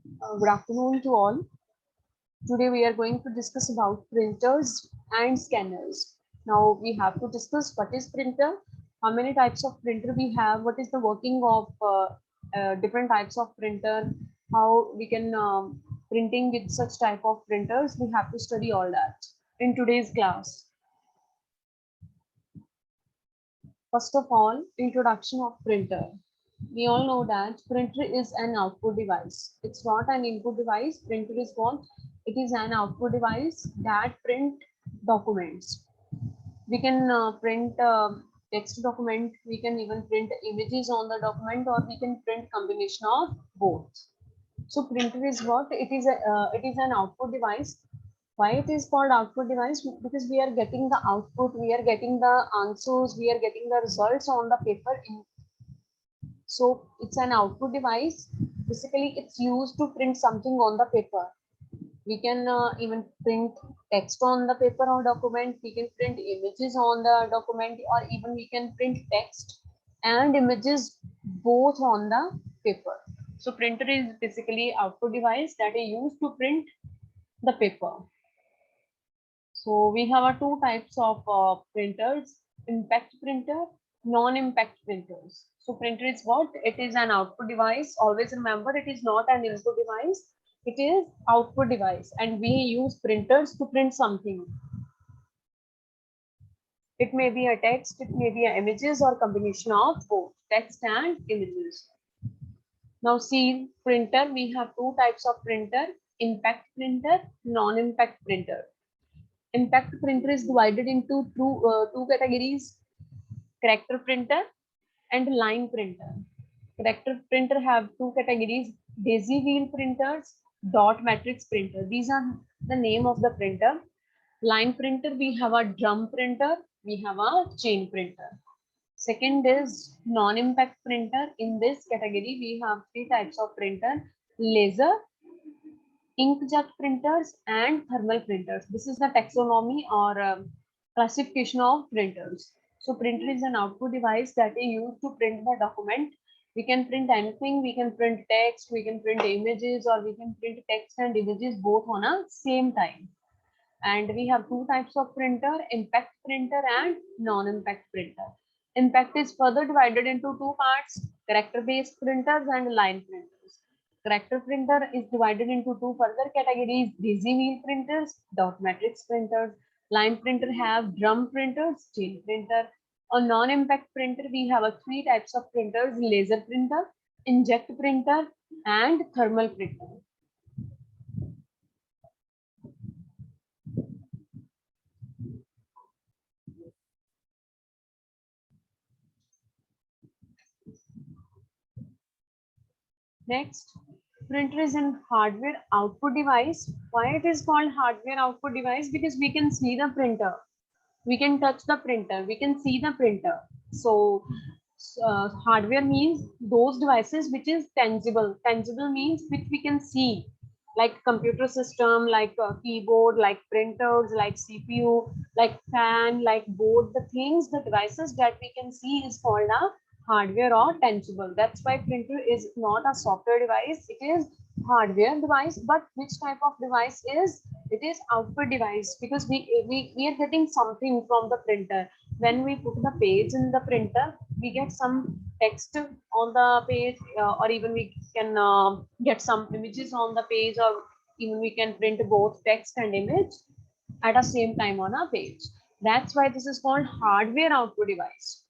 Good afternoon to all. Today we are going to discuss about printers and scanners. Now we have to discuss what is printer, how many types of printer we have, what is the working of different types of printer, how we can printing with such type of printers. We have to study all that in today's class. First of all, introduction of printer. We all know that printer is an output device. It's not an input device. Printer is what? It is an output device that print documents. We can print text document. We can even print images on the document, or we can print combination of both. So printer is what? It is an output device. Why it is called output device? Because we are getting the output, we are getting the answers, we are getting the results on the paper. So it's an output device. Basically, it's used to print something on the paper. We can even print text on the paper or document. We can print images on the document, or even we can print text and images both on the paper. So printer is basically output device that is used to print the paper. So we have two types of printers: impact printer, non-impact printers. So printer is what? It is an output device. Always remember, it is not an input device. It is output device, and we use printers to print something. It may be a text, it may be a images, or combination of both text and images. Now see, printer, we have two types of printer: impact printer, non-impact printer. Impact printer is divided into two categories: character printer and line printer. Character printer have two categories: daisy wheel printers, dot matrix printer. These are the name of the printer. Line printer, we have a drum printer, we have a chain printer. Second is non-impact printer. In this category, we have three types of printer: laser, inkjet printers, and thermal printers. This is the taxonomy or classification of printers. So printer is an output device that is used to print the document. We can print anything. We can print text, we can print images, or we can print text and images both on a same time. And we have two types of printer: impact printer and non-impact printer. Impact is further divided into two parts: character-based printers and line printers. Character printer is divided into two further categories: daisy wheel printers, dot matrix printers. Line printer have drum printers, chain printer. On non-impact printer, we have three types of printers: laser printer, inject printer, and thermal printer. Next, printer is an hardware output device. Why it is called hardware output device? Because we can see the printer, we can touch the printer, we can see the printer. So hardware means those devices which is tangible. Tangible means which we can see, like computer system, like keyboard, like printers, like CPU, like fan, like board. The things, the devices that we can see is called a hardware or tangible. That's why printer is not a software device, it is hardware device. But which type of device is it? Is output device, because we are getting something from the printer. When we put the page in the printer, we get some text on the page, or even we can get some images on the page, or even we can print both text and image at the same time on a page. That's why this is called hardware output device.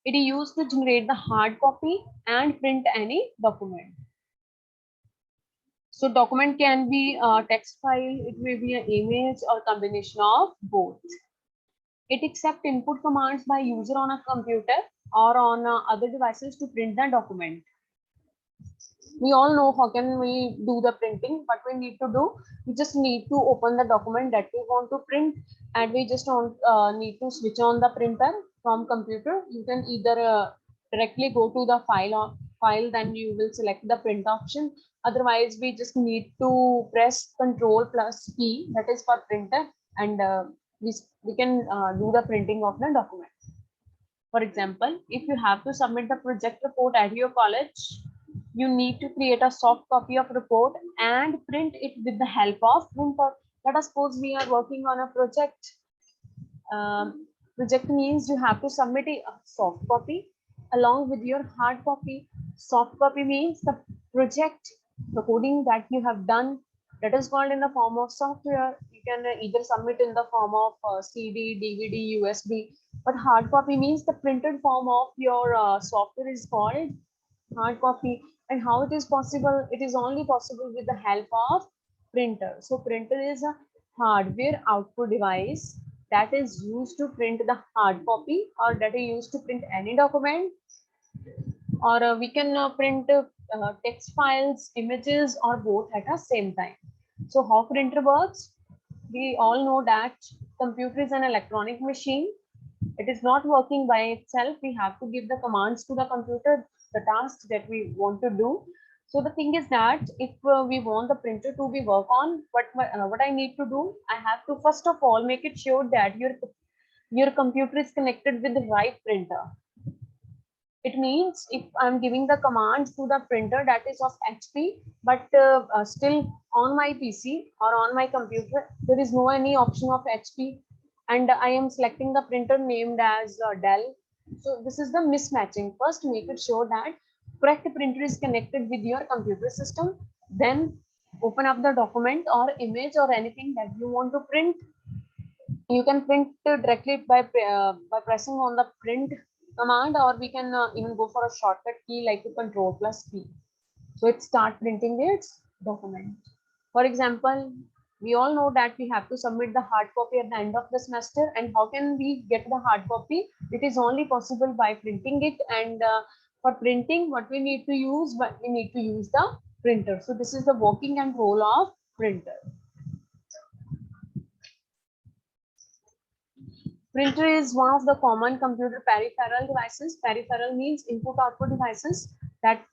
It is used to generate the hard copy and print any document. So document can be a text file, it may be an image, or combination of both. It accepts input commands by user on a computer or on other devices to print the document. We all know how can we do the printing. What we need to do, we just need to open the document that we want to print, and we just need to switch on the printer from computer. You can either directly go to the file, then you will select the print option. Otherwise, we just need to press Ctrl+P, that is for printer, and we can do the printing of the document. For example, if you have to submit the project report at your college, you need to create a soft copy of report and print it with the help of printer. Let us suppose we are working on a project. Project means you have to submit a soft copy along with your hard copy. Soft copy means the project, the coding that you have done, that is called in the form of software. You can either submit in the form of CD, DVD, USB, but hard copy means the printed form of your software is called hard copy. And how it is possible? It is only possible with the help of printer. So printer is a hardware output device that is used to print the hard copy, or that is used to print any document, or we can print text files, images, or both at the same time. So how printer works? We all know that computer is an electronic machine. It is not working by itself. We have to give the commands to the computer, the tasks that we want to do. So the thing is that if we want the printer to be work on, what I need to do, I have to first of all make it sure that your computer is connected with the right printer. It means if I'm giving the commands to the printer that is of HP, but still on my PC or on my computer, there is no any option of HP, and I am selecting the printer named as Dell. So this is the mismatching. First, make it sure that correct printer is connected with your computer system. Then open up the document or image or anything that you want to print. You can print directly by pressing on the print command, or we can even go for a shortcut key like the Control+P. So it start printing its document. For example, we all know that we have to submit the hard copy at the end of the semester, and how can we get the hard copy? It is only possible by printing it, and for printing what we need to use, but we need to use the printer. So this is the working and role of printer. Printer is one of the common computer peripheral devices. Peripheral means input-output devices that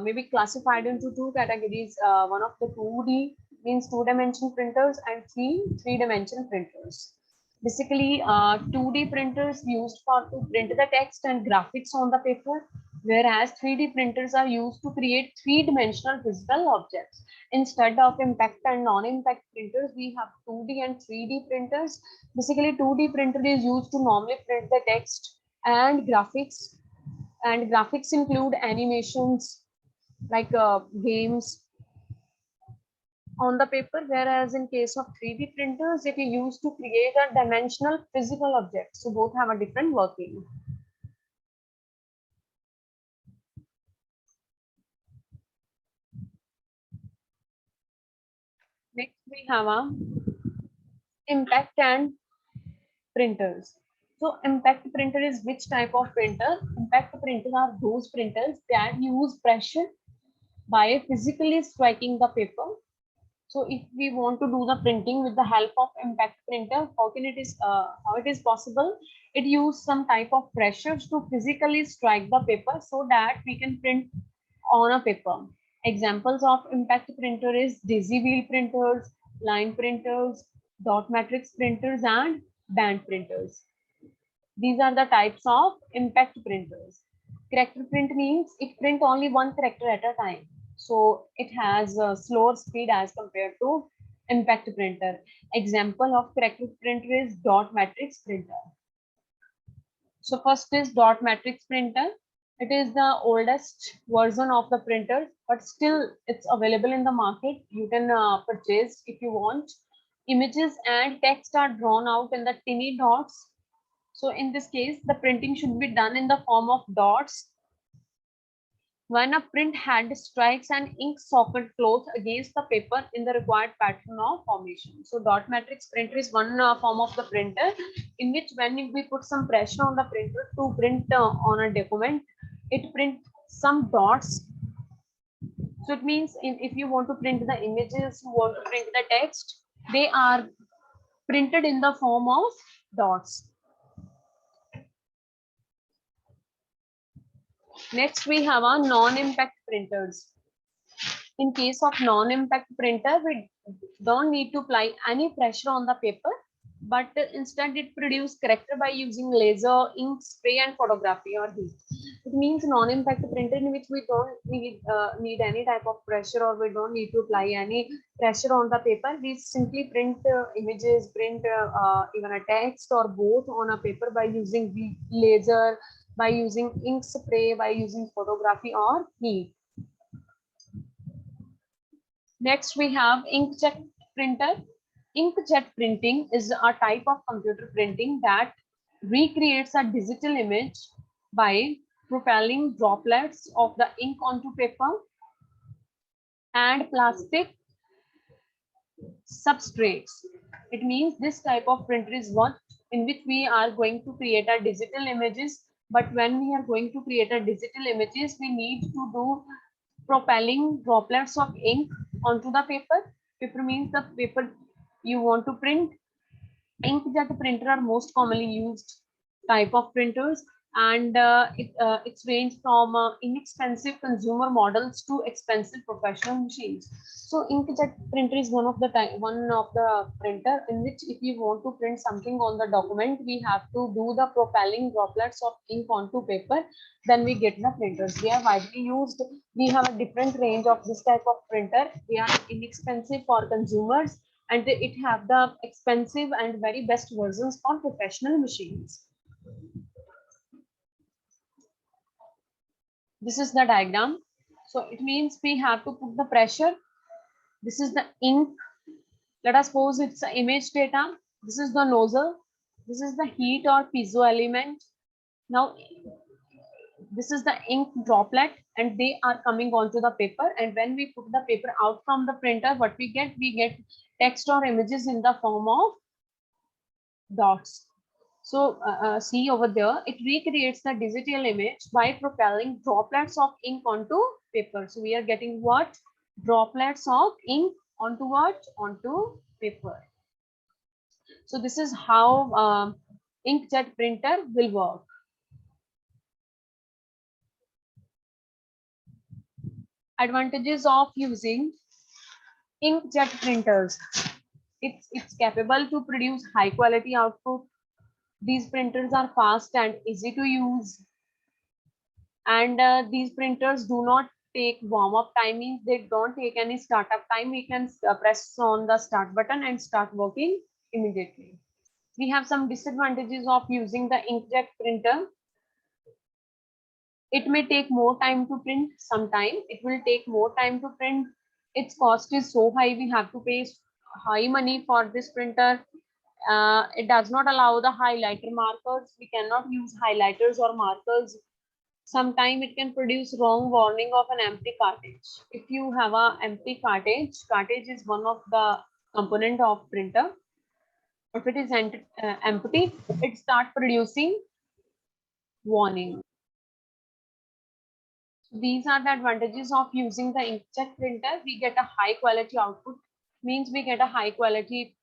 may be classified into two categories. One of the 2D means two-dimension printers, and three-dimension printers. Basically, 2D printers used to print the text and graphics on the paper, whereas 3D printers are used to create three-dimensional physical objects. Instead of impact and non-impact printers, we have 2D and 3D printers. Basically, 2D printer is used to normally print the text and graphics. And graphics include animations like games on the paper, whereas in case of 3D printers, it is used to create a dimensional physical object. So both have a different working. Next, we have a impact and printers. So impact printer is which type of printer? Impact printers are those printers that use pressure by physically striking the paper. So if we want to do the printing with the help of impact printer, how it is possible? It uses some type of pressures to physically strike the paper so that we can print on a paper. Examples of impact printer is daisy wheel printers, line printers, dot matrix printers, and band printers. These are the types of impact printers. Character print means it print only one character at a time. So it has a slower speed as compared to impact printer. Example of character printer is dot matrix printer. So first is dot matrix printer. It is the oldest version of the printer, but still it's available in the market. You can purchase if you want. Images and text are drawn out in the tiny dots. So in this case, the printing should be done in the form of dots. When a print head strikes an ink socket cloth against the paper in the required pattern of formation. So dot matrix printer is one form of the printer in which when we put some pressure on the printer to print on a document, it prints some dots. So it means if you want to print the images, you want to print the text, they are printed in the form of dots. Next, we have our non-impact printers. In case of non-impact printer, we don't need to apply any pressure on the paper. but instead it produce character by using laser, ink, spray, and photography or heat. It means non-impact printer in which we don't need any type of pressure, or we don't need to apply any pressure on the paper. We simply print images, print even a text or both on a paper by using the laser, by using ink spray, by using photography or heat. Next, we have inkjet printer. Inkjet printing is a type of computer printing that recreates a digital image by propelling droplets of the ink onto paper and plastic substrates. It means this type of printer is what in which we are going to create a digital images. But when we are going to create a digital images, we need to do propelling droplets of ink onto the paper. Paper means the paper you want to print. Inkjet printer are most commonly used type of printers, and it's range from inexpensive consumer models to expensive professional machines. So inkjet printer is one of the printer in which if you want to print something on the document, we have to do the propelling droplets of ink onto paper, then we get the printers. They are widely used. We have a different range of this type of printer. They are inexpensive for consumers, and it have the expensive and very best versions for professional machines. This is the diagram. So it means we have to put the pressure. This is the ink. Let us suppose it's the image data. This is the nozzle. This is the heat or piezo element. Now this is the ink droplet, and they are coming onto the paper, and when we put the paper out from the printer, what we get text or images in the form of dots. So see over there, it recreates the digital image by propelling droplets of ink onto paper. So we are getting what? Droplets of ink onto what? Onto paper. So this is how inkjet printer will work. Advantages of using inkjet printers. It's capable to produce high quality output. These printers are fast and easy to use, and these printers do not take warm up timing. They don't take any startup time. We can press on the start button and start working immediately. We have some disadvantages of using the inkjet printer. It may take more time to print. Sometime it will take more time to print. Its cost is so high, we have to pay high money for this printer. It does not allow the highlighter markers. We cannot use highlighters or markers. Sometimes it can produce wrong warning of an empty cartridge. If you have a empty cartridge is one of the component of printer. If it is empty, it start producing warning. These are the advantages of using the inkjet printer. We get a high quality output, means we get a high quality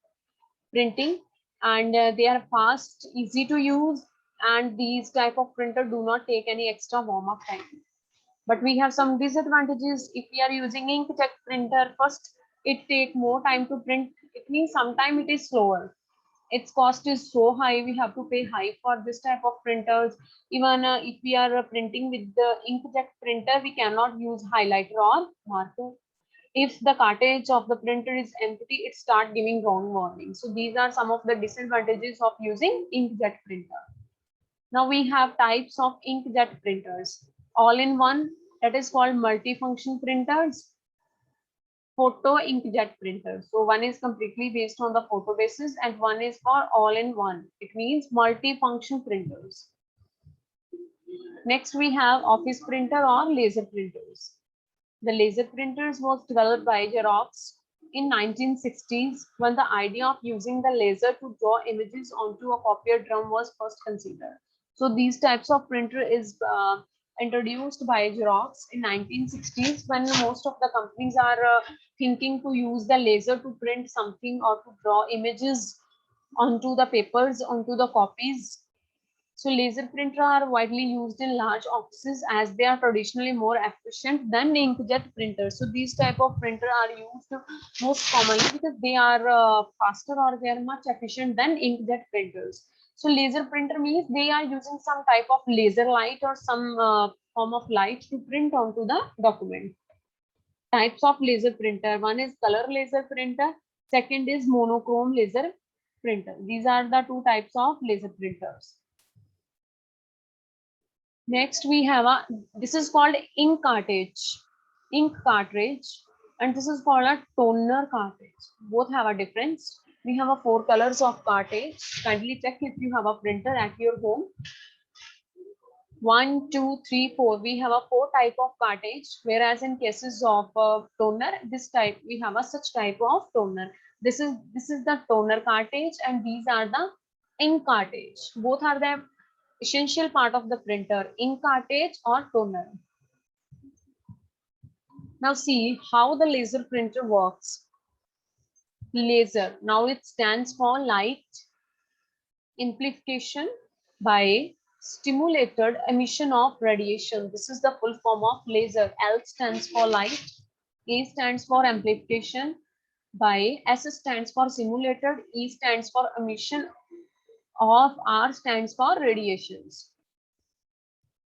printing, and they are fast, easy to use, and these type of printer do not take any extra warm up time. But we have some disadvantages. If we are using inkjet printer, first it take more time to print. It means sometimes it is slower. Its cost is so high, we have to pay high for this type of printers. Even if we are printing with the inkjet printer, we cannot use highlighter or marker. If the cartridge of the printer is empty, it start giving wrong warning. So these are some of the disadvantages of using inkjet printer. Now we have types of inkjet printers. All-in-one, that is called multifunction printers. Photo inkjet printer. So one is completely based on the photo basis, and one is for all-in-one. It means multi-function printers. Next we have office printer or laser printers. The laser printers was developed by Xerox in 1960s, when the idea of using the laser to draw images onto a copier drum was first considered. So these types of printer is introduced by Xerox in 1960s, when most of the companies are thinking to use the laser to print something or to draw images onto the papers, onto the copies. So laser printer are widely used in large offices as they are traditionally more efficient than inkjet printers. So these type of printer are used most commonly because they are faster or they are much efficient than inkjet printers. So laser printer means they are using some type of laser light or some form of light to print onto the document. Types of laser printer: one is color laser printer, second is monochrome laser printer. These are the two types of laser printers. Next we have this is called ink cartridge, and this is called a toner cartridge. Both have a difference. We have a 4 colors of cartridge. Kindly check if you have a printer at your home. 1, 2, 3, 4. We have a 4 type of cartridge, whereas in cases of toner, this type we have a such type of toner. This is the toner cartridge, and these are the ink cartridge. Both are the essential part of the printer, ink cartridge or toner. Now see how the laser printer works. Laser, now it stands for light amplification by stimulated emission of radiation. This is the full form of laser. L stands for light, A stands for amplification by, S stands for simulated, E stands for emission of, R stands for radiations.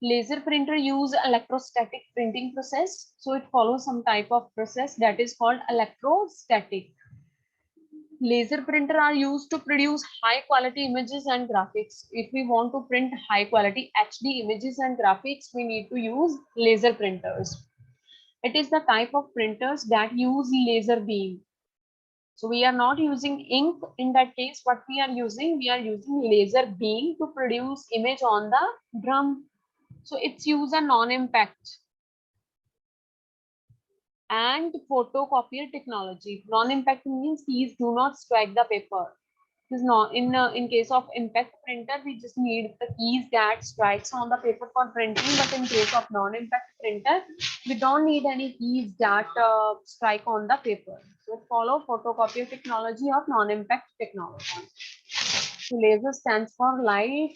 Laser printer use electrostatic printing process. So it follows some type of process that is called electrostatic. Laser printer are used to produce high quality images and graphics. If we want to print high quality HD images and graphics, we need to use laser printers. It is the type of printers that use laser beam. So we are not using ink in that case. What we are using laser beam to produce image on the drum. So it's use a non-impact and photocopier technology. Non-impact means keys do not strike the paper. Because not in case of impact printer, we just need the keys that strikes on the paper for printing. But in case of non-impact printer, we don't need any keys that strike on the paper. So follow photocopier technology of non-impact technology. So laser stands for light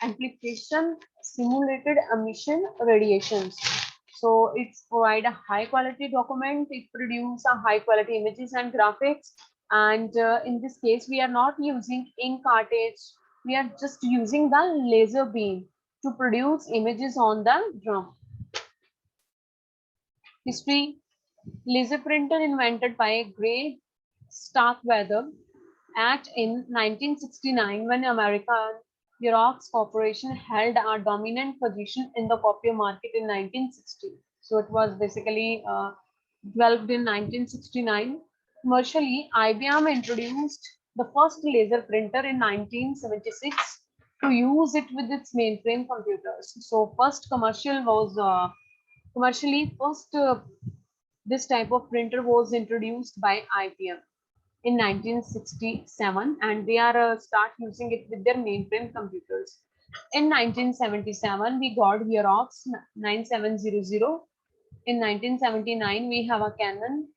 amplification simulated emission radiations. So it's provide a high quality document, it produce a high quality images and graphics. And in this case, we are not using ink cartridge. We are just using the laser beam to produce images on the drum. History: laser printer invented by Gray Starkweather Act in 1969 when American Xerox Corporation held a dominant position in the copier market in 1960. So it was basically developed in 1969. Commercially, IBM introduced the first laser printer in 1976 to use it with its mainframe computers. So first commercial was commercially first this type of printer was introduced by IBM in 1967, and they are start using it with their mainframe computers. In 1977, we got Xerox 9700. In 1979, we have a Canon.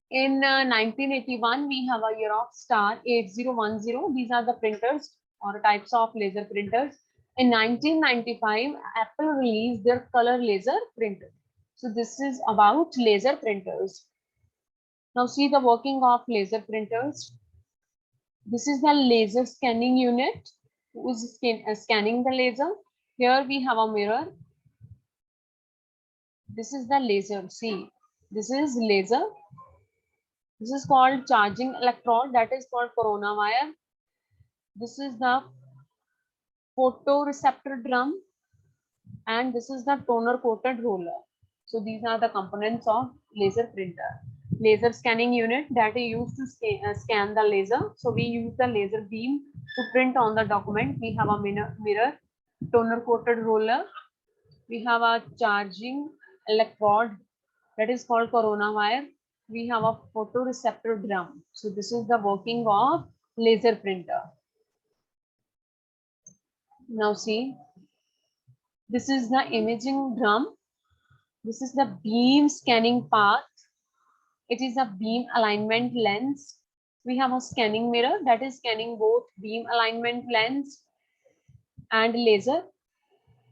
In 1981, we have a Xerox Star 8010. These are the printers or types of laser printers. In 1995, Apple released their color laser printer. So this is about laser printers. Now see the working of laser printers. This is the laser scanning unit who is scanning the laser. Here we have a mirror. This is the laser. See, this is laser. This is called charging electrode, that is called corona wire. This is the photoreceptor drum, and this is the toner coated roller. So these are the components of laser printer. Laser scanning unit that is used to scan the laser. So we use the laser beam to print on the document. We have a mirror, toner coated roller. We have a charging electrode that is called corona wire. We have a photoreceptor drum. So this is the working of laser printer. Now see, this is the imaging drum. This is the beam scanning path. It is a beam alignment lens. We have a scanning mirror that is scanning both beam alignment lens and laser.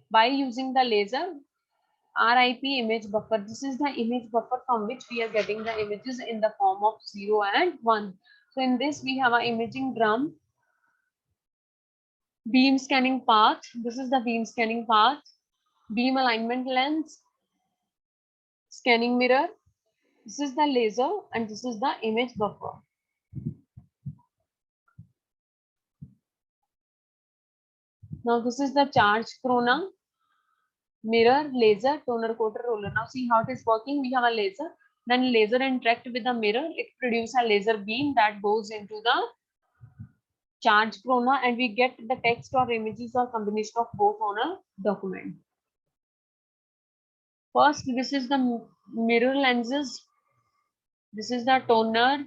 By using the laser, RIP image buffer. This is the image buffer from which we are getting the images in the form of 0 and 1. So in this we have an imaging drum, beam scanning path. This is the beam scanning path, beam alignment lens, scanning mirror. This is the laser and this is the image buffer. Now this is the charge corona, mirror, laser, toner, coater, roller. Now see how it is working. We have a laser, then laser interact with the mirror. It produces a laser beam that goes into the charge corona and we get the text or images or combination of both on a document. First, this is the mirror lenses. This is the toner.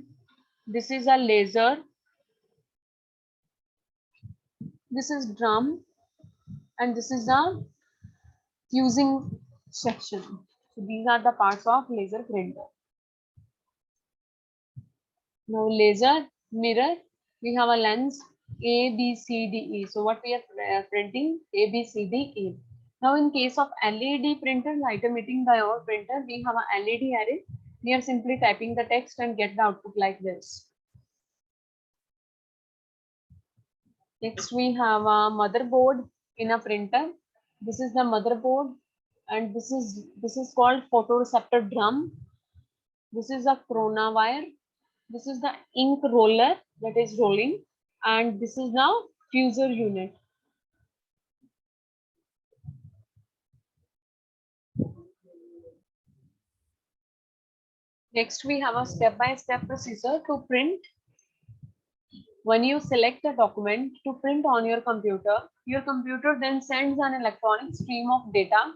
This is a laser. This is drum. And this is the fusing section. So these are the parts of laser printer. Now laser, mirror, we have a lens A, B, C, D, E. So what we are printing A, B, C, D, E. Now in case of LED printer, light emitting diode printer, we have a LED array. We are simply typing the text and get the output like this. Next we have a motherboard in a printer. This is the motherboard and this is called photoreceptor drum. This is a corona wire. This is the ink roller that is rolling and this is now fuser unit. Next we have a step-by-step procedure to print. When you select a document to print on your computer then sends an electronic stream of data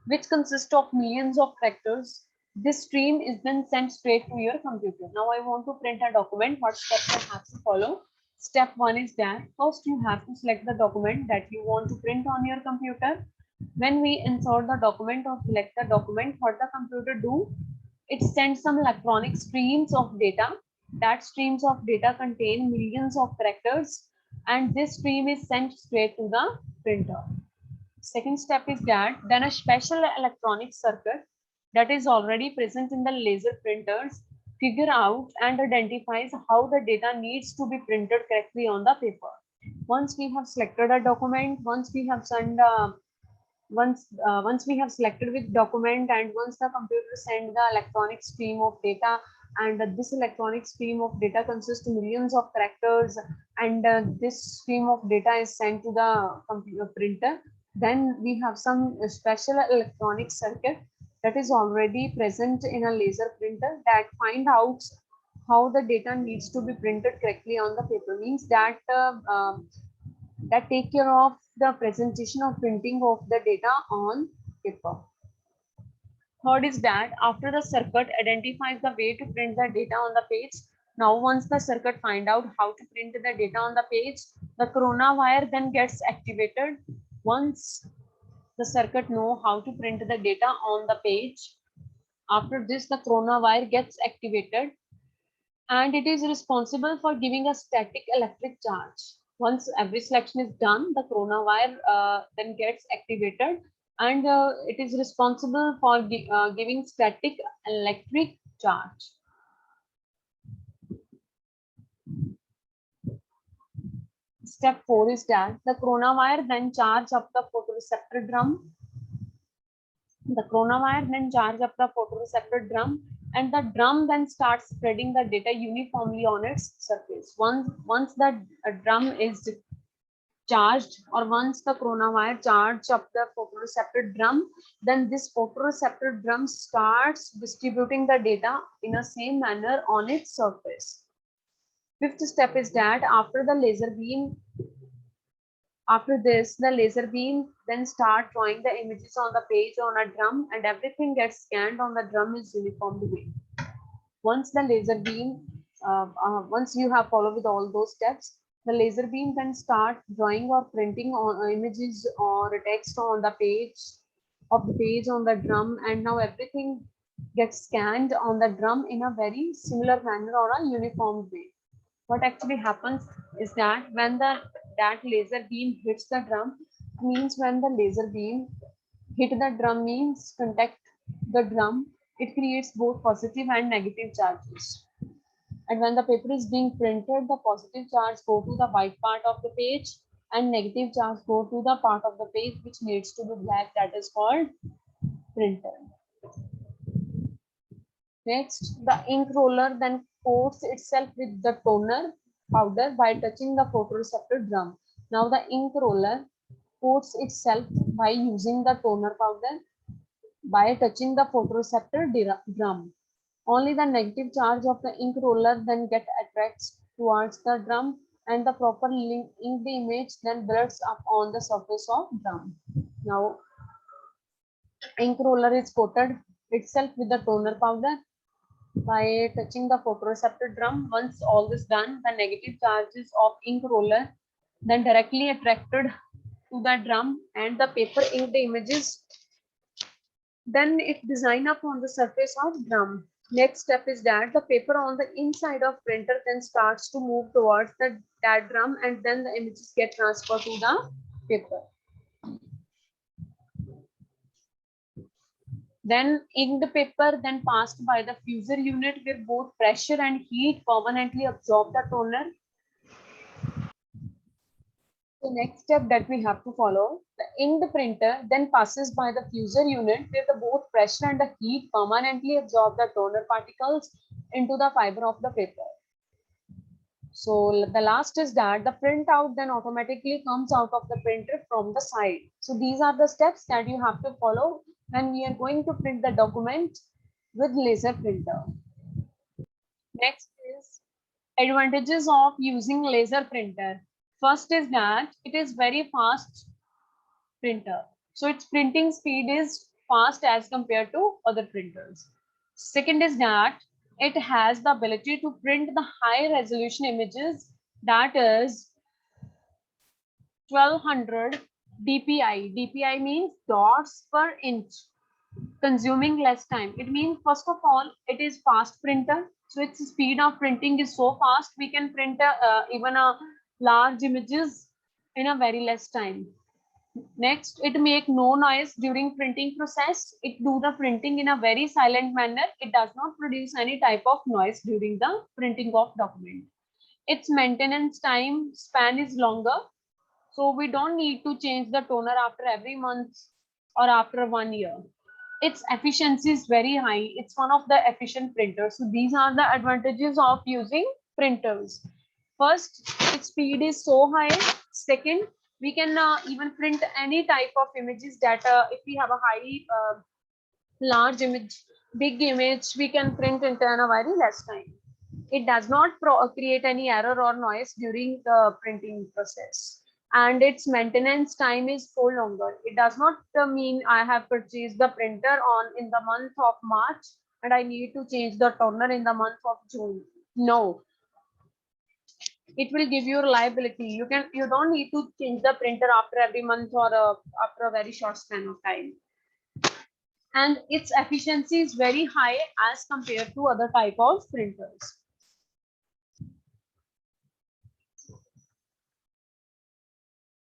which consists of millions of characters. This stream is then sent straight to your computer. Now I want to print a document. What steps I have to follow? Step 1 is that first you have to select the document that you want to print on your computer. When we insert the document or select the document, what the computer do? It sends some electronic streams of data. That streams of data contain millions of characters and this stream is sent straight to the printer. Second step is that then a special electronic circuit that is already present in the laser printers figure out and identifies how the data needs to be printed correctly on the paper. Once we have selected a document, once we have selected with document and once the computer send the electronic stream of data and this electronic stream of data consists millions of characters and this stream of data is sent to the computer printer, then we have some special electronic circuit that is already present in a laser printer that find out how the data needs to be printed correctly on the paper. Means that that take care of the presentation or printing of the data on paper. Third is that after the circuit identifies the way to print the data on the page, now once the circuit find out how to print the data on the page, the corona wire then gets activated. Once the circuit know how to print the data on the page, after this the corona wire gets activated and it is responsible for giving a static electric charge. Once every selection is done, the corona wire then gets activated and it is responsible for giving static electric charge. Step 4 is that the corona wire then charge up the photoreceptor drum. The corona wire then charge up the photoreceptor drum and the drum then starts spreading the data uniformly on its surface. Once the drum is charged or once the corona wire charge up the photoreceptor drum, then this photoreceptor drum starts distributing the data in a same manner on its surface. Fifth step is that after the laser beam, after this, the laser beam then start drawing the images on the page on a drum and everything gets scanned on the drum is uniformly way. Once the laser beam, once you have followed with all those steps, the laser beam then start drawing or printing on images or text on the page on the drum and now everything gets scanned on the drum in a very similar manner or a uniform way. What actually happens is that when that laser beam hits the drum, means when the laser beam hit the drum means contact the drum, it creates both positive and negative charges. And when the paper is being printed, the positive charge go to the white part of the page and negative charge go to the part of the page which needs to be black, that is called printer. Next, the ink roller then coats itself with the toner powder by touching the photoreceptor drum. Now the ink roller coats itself by using the toner powder by touching the photoreceptor drum. Only the negative charge of the ink roller then get attracts towards the drum and the proper ink the image then builds up on the surface of drum. Now ink roller is coated itself with the toner powder by touching the photoreceptor drum. Once all this done, the negative charges of ink roller then directly attracted to the drum and the paper ink the images then it design up on the surface of drum. Next step is that the paper on the inside of printer then starts to move towards that drum and then the images get transferred to the paper. Then inked paper then passed by the fusor unit where both pressure and heat permanently absorb the toner. The next step that we have to follow, the inked printer then passes by the fusor unit where the both pressure and the heat permanently absorb the toner particles into the fiber of the paper. So the last is that the printout then automatically comes out of the printer from the side. So these are the steps that you have to follow when we are going to print the document with laser printer. Next is advantages of using laser printer. First is that it is very fast printer. So its printing speed is fast as compared to other printers. Second is that it has the ability to print the high resolution images, that is 1200 DPI. DPI means dots per inch, consuming less time. It means first of all, it is fast printer. So its speed of printing is so fast, we can print even a large images in a very less time. Next, it make no noise during printing process. It do the printing in a very silent manner. It does not produce any type of noise during the printing of document. Its maintenance time span is longer. So we don't need to change the toner after every month or after 1 year. Its efficiency is very high. It's one of the efficient printers. So these are the advantages of using printers. First, its speed is so high. Second, we can even print any type of images that if we have a high large image, big image, we can print it in a very less time. It does not create any error or noise during the printing process. And its maintenance time is so longer. It does not mean I have purchased the printer in the month of March and I need to change the toner in the month of June. No, it will give you reliability. You don't need to change the printer after every month or after a very short span of time. And its efficiency is very high as compared to other type of printers.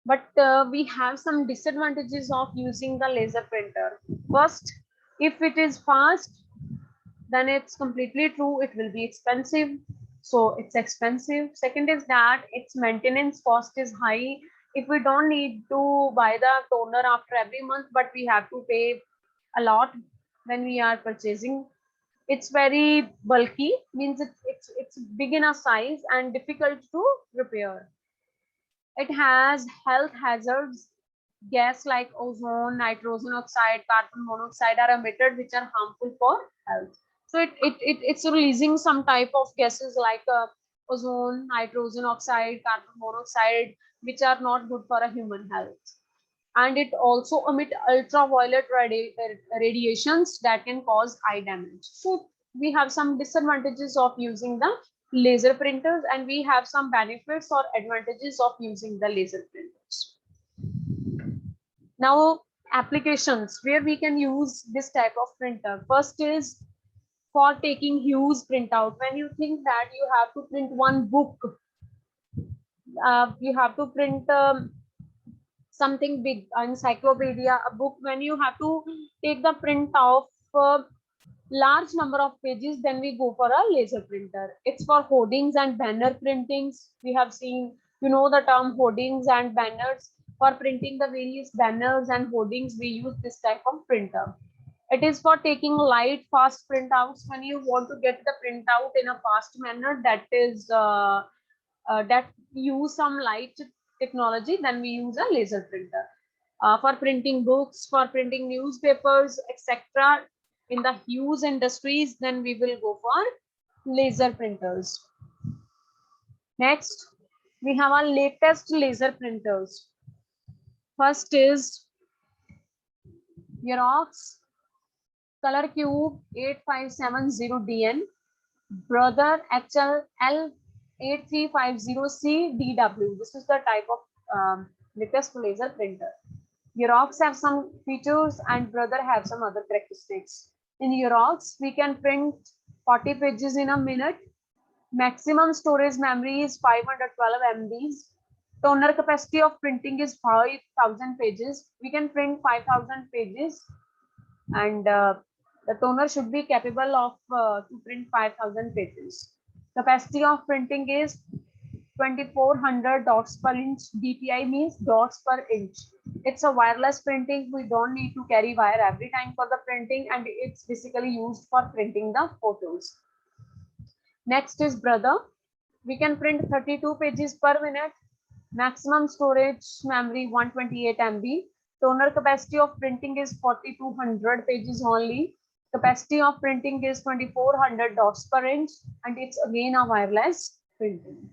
But we have some disadvantages of using the laser printer. First, if it is fast, then it's completely true, it will be expensive. So it's expensive. Second is that its maintenance cost is high. If we don't need to buy the toner after every month, but we have to pay a lot when we are purchasing. It's very bulky, means it's big in a size and difficult to repair. It has health hazards. Gas like ozone, nitrogen oxide, carbon monoxide are emitted which are harmful for health. So it's releasing some type of gases like ozone, nitrogen oxide, carbon monoxide, which are not good for a human health. And it also emit ultraviolet radiations that can cause eye damage. So we have some disadvantages of using the laser printers and we have some benefits or advantages of using the laser printers. Now, applications where we can use this type of printer. First is for taking huge printout. When you think that you have to print one book, you have to print something big, encyclopedia, a book. When you have to take the print of large number of pages, then we go for a laser printer. It's for hoardings and banner printings. We have seen, you know, the term hoardings and banners. For printing the various banners and hoardings, we use this type of printer. It is for taking light, fast printouts. When you want to get the printout in a fast manner, that is that use some light technology, then we use a laser printer. For printing books, for printing newspapers, etc. In the huge industries, then we will go for laser printers. Next, we have our latest laser printers. First is Xerox Color Cube 8570DN, Brother HL 8350CDW. This is the type of latest laser printer. Xerox have some features and Brother have some other characteristics. In Xerox, we can print 40 pages in a minute. Maximum storage memory is 512 MB. Toner capacity of printing is 5,000 pages. We can print 5,000 pages, and the toner should be capable of to print 5,000 pages. Capacity of printing is 2400 dots per inch. DPI means dots per inch. It's a wireless printing. We don't need to carry wire every time for the printing, and it's basically used for printing the photos. Next is Brother. We can print 32 pages per minute. Maximum storage memory 128 MB. Toner capacity of printing is 4200 pages only. Capacity of printing is 2400 dots per inch, and it's again a wireless printing.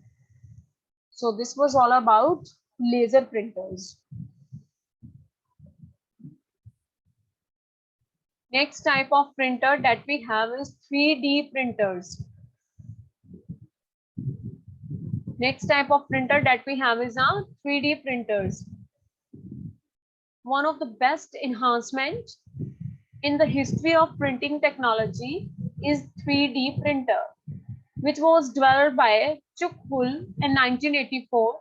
So this was all about laser printers. Next type of printer that we have is 3D printers. Next type of printer that we have is our 3D printers. One of the best enhancement in the history of printing technology is 3D printer, which was developed by Chuck Hull in 1984.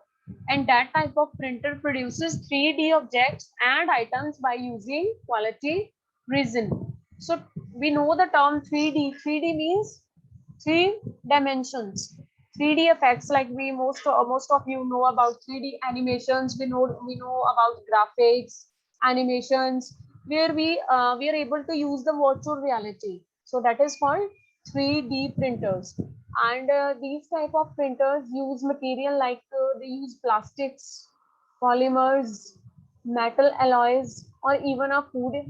And that type of printer produces 3D objects and items by using quality resin. So we know the term 3D. 3D means 3 dimensions. 3D effects, like we most of you know about 3D animations. We know about graphics, animations, where we are able to use the virtual reality. So that is called 3D printers. And these type of printers use material like they use plastics, polymers, metal alloys, or even a food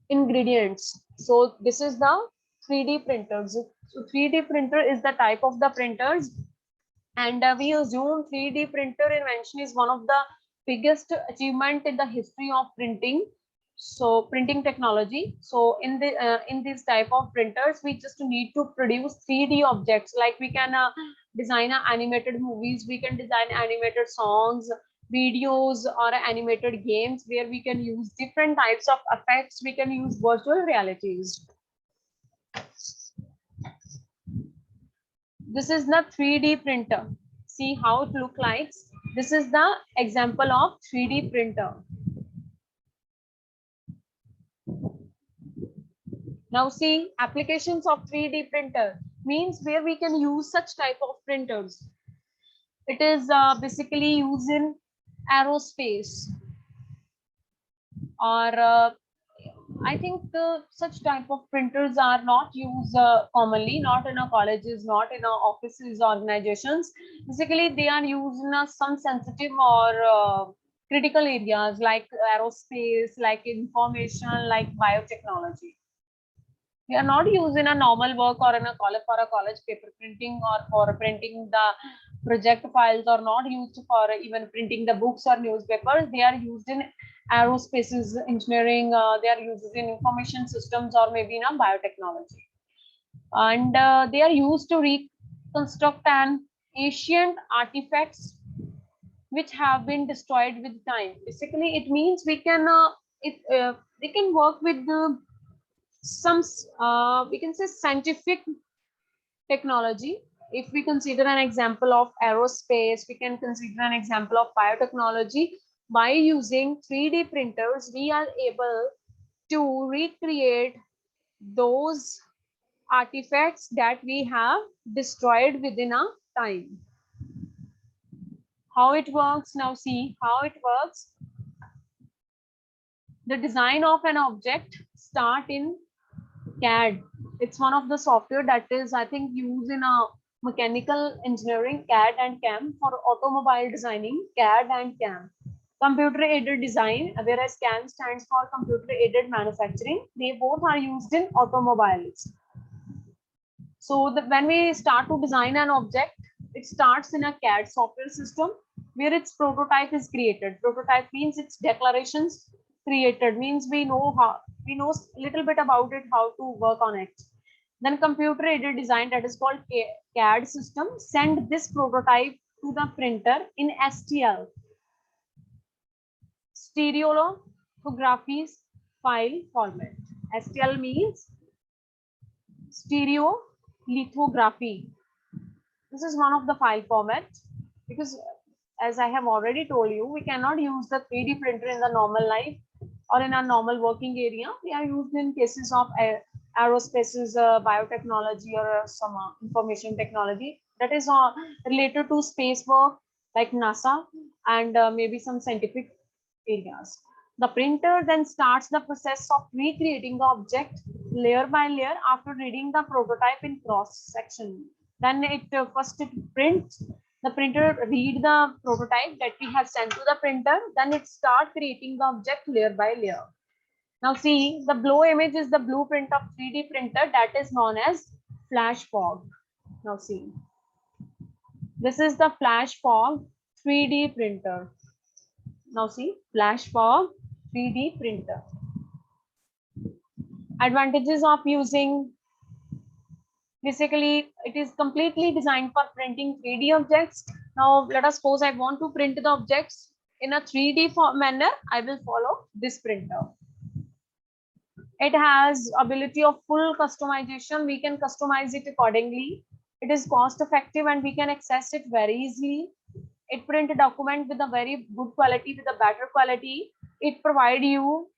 ingredients. So this is the 3D printers. So 3D printer is the type of the printers, and we assume 3D printer invention is one of the biggest achievement in the history of printing. So printing technology. So in this type of printers, we just need to produce 3D objects. Like we can design animated movies, we can design animated songs, videos, or animated games, where we can use different types of effects. We can use virtual realities. This is the 3D printer. See how it looks like. This is the example of 3D printer. Now see, applications of 3D printer means where we can use such type of printers. It is basically used in aerospace, or I think such type of printers are not used commonly, not in our colleges, not in our offices, organizations. Basically, they are used in some sensitive or critical areas like aerospace, like information, like biotechnology. They are not used in a normal work or in a college for a college paper printing or for printing the project files, or not used for even printing the books or newspapers. They are used in aerospaces, engineering, they are used in information systems, or maybe in a biotechnology. And they are used to reconstruct an ancient artifacts which have been destroyed with time. Basically, it means we can they can work with the some we can say scientific technology. If we consider an example of aerospace, we can consider an example of biotechnology. By using 3D printers, we are able to recreate those artifacts that we have destroyed within a time. How it works? Now see how it works. The design of an object start in CAD. It's one of the software that is, I think, used in a mechanical engineering, CAD and CAM. For automobile designing, CAD and CAM. Computer aided design, whereas CAM stands for computer aided manufacturing. They both are used in automobiles. So when we start to design an object, it starts in a CAD software system where its prototype is created. Prototype means its declarations. Created means we know a little bit about it, how to work on it. Then computer aided design, that is called CAD system, send this prototype to the printer in STL, stereolithography file format. STL means stereo lithography. This is one of the file formats, because as I have already told you, we cannot use the 3D printer in the normal life or in a normal working area. We are used in cases of aerospaces, biotechnology, or some information technology that is related to space work like NASA and maybe some scientific areas. The printer then starts the process of recreating the object layer by layer after reading the prototype in cross section. Then it first it prints. The printer read the prototype that we have sent to the printer. Then it start creating the object layer by layer. Now see, the below image is the blueprint of 3D printer that is known as flash fog. Now see, this is the flash fog 3D printer. Now see, flash fog 3D printer. Advantages of using, basically it is completely designed for printing 3D objects. Now let us suppose I want to print the objects in a 3D manner. I will follow this printer. It has ability of full customization. We can customize it accordingly. It is cost effective and we can access it very easily. It print a document with a very good quality, with a better quality. It provide you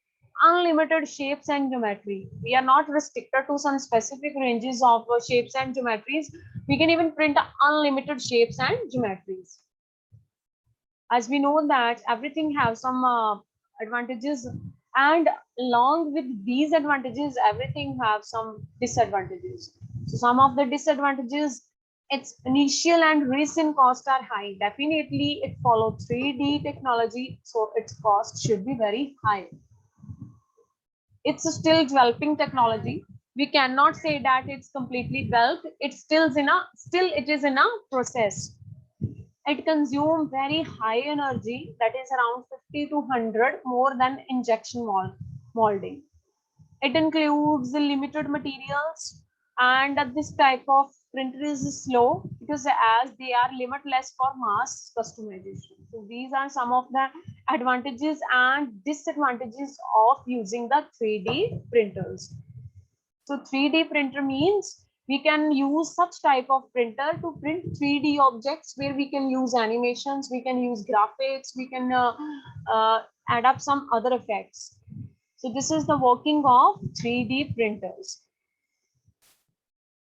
unlimited shapes and geometry. We are not restricted to some specific ranges of shapes and geometries. We can even print unlimited shapes and geometries. As we know that everything has some advantages, and along with these advantages, everything have some disadvantages. So some of the disadvantages, its initial and recent costs are high. Definitely it follows 3D technology, so its cost should be very high. It's still developing technology. We cannot say that it's completely developed. It is in a process. It consumes very high energy, that is around 50 to 100 more than injection molding. It includes the limited materials, and this type of printer is slow because as they are limitless for mass customization. So these are some of the advantages and disadvantages of using the 3D printers. So 3D printer means we can use such type of printer to print 3D objects where we can use animations, we can use graphics, we can add up some other effects. So this is the working of 3D printers.